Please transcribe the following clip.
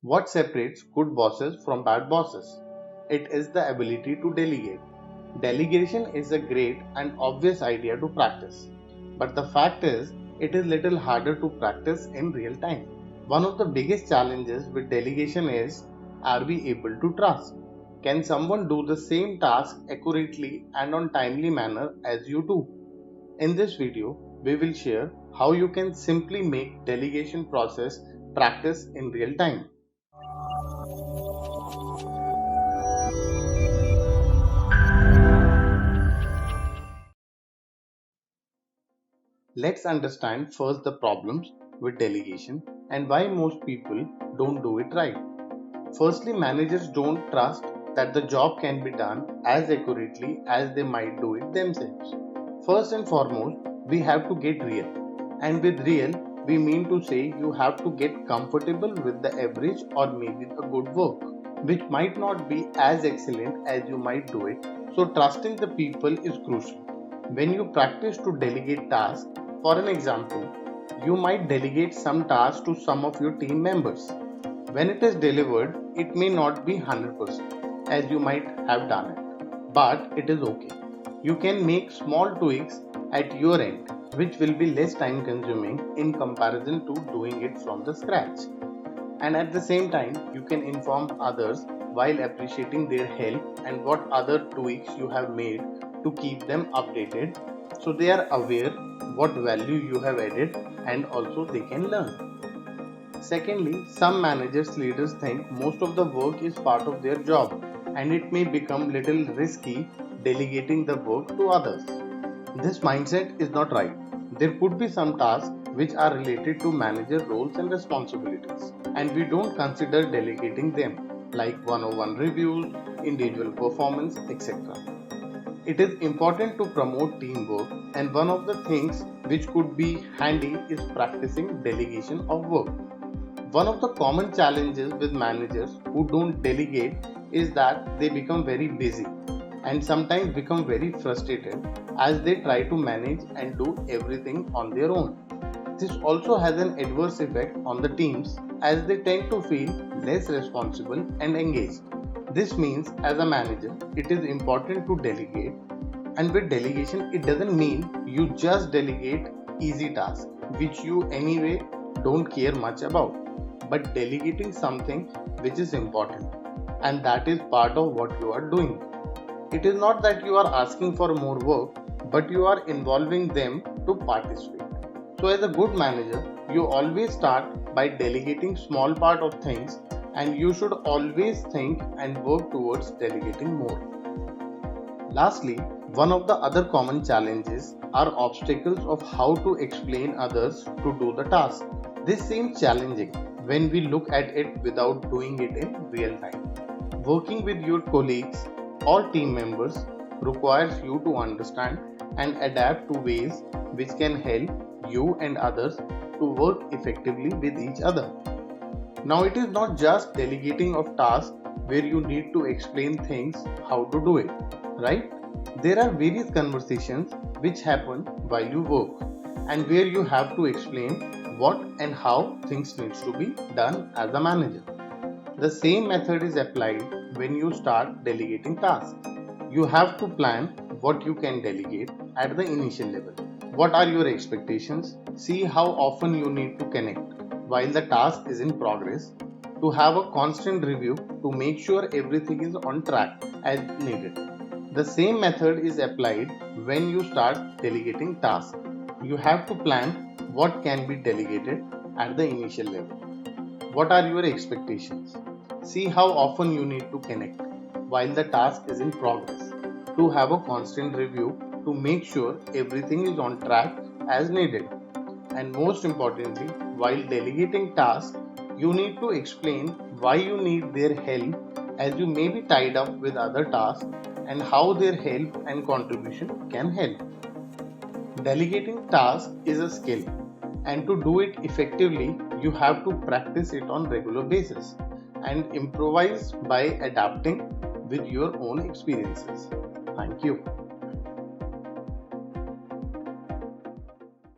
What separates good bosses from bad bosses? It is the ability to delegate. Delegation is a great and obvious idea to practice, but the fact is, it is little harder to practice in real time. One of the biggest challenges with delegation is, are we able to trust? Can someone do the same task accurately and on timely manner as you do? In this video, we will share how you can simply make delegation process practice in real time. Let's understand first the problems with delegation and why most people don't do it right. Firstly, managers don't trust that the job can be done as accurately as they might do it themselves. First and foremost, we have to get real. And with real, we mean to say you have to get comfortable with the average or maybe the good work, which might not be as excellent as you might do it. So, trusting the people is crucial. When you practice to delegate tasks, for an example, you might delegate some tasks to some of your team members. When it is delivered, it may not be 100% as you might have done it, but it is okay. You can make small tweaks at your end, which will be less time consuming in comparison to doing it from the scratch. And at the same time, you can inform others while appreciating their help and what other tweaks you have made to keep them updated so they are aware what value you have added and also they can learn. Secondly, some managers leaders think most of the work is part of their job and it may become little risky delegating the work to others. This mindset is not right. There could be some tasks which are related to manager roles and responsibilities and we don't consider delegating them like one-on-one reviews, individual performance, etc. It is important to promote teamwork and one of the things which could be handy is practicing delegation of work. One of the common challenges with managers who don't delegate is that they become very busy and sometimes become very frustrated as they try to manage and do everything on their own. This also has an adverse effect on the teams as they tend to feel less responsible and engaged. This means, as a manager, it is important to delegate, and with delegation, it doesn't mean you just delegate easy tasks which you anyway don't care much about, but delegating something which is important, and that is part of what you are doing. It is not that you are asking for more work, but you are involving them to participate. So, as a good manager, you always start by delegating small part of things, and you should always think and work towards delegating more. Lastly, one of the other common challenges are obstacles of how to explain others to do the task. This seems challenging when we look at it without doing it in real time. Working with your colleagues or team members requires you to understand and adapt to ways which can help you and others to work effectively with each other. Now, it is not just delegating of tasks where you need to explain things how to do it, right? There are various conversations which happen while you work and where you have to explain what and how things needs to be done as a manager. The same method is applied when you start delegating tasks. You have to plan what you can delegate at the initial level. What are your expectations? See how often you need to connect while the task is in progress, to have a constant review to make sure everything is on track as needed. The same method is applied when you start delegating tasks. You have to plan what can be delegated at the initial level. What are your expectations? See how often you need to connect while the task is in progress, to have a constant review to make sure everything is on track as needed. And most importantly, while delegating tasks, you need to explain why you need their help as you may be tied up with other tasks and how their help and contribution can help. Delegating tasks is a skill, and to do it effectively, you have to practice it on regular basis and improvise by adapting with your own experiences. Thank you.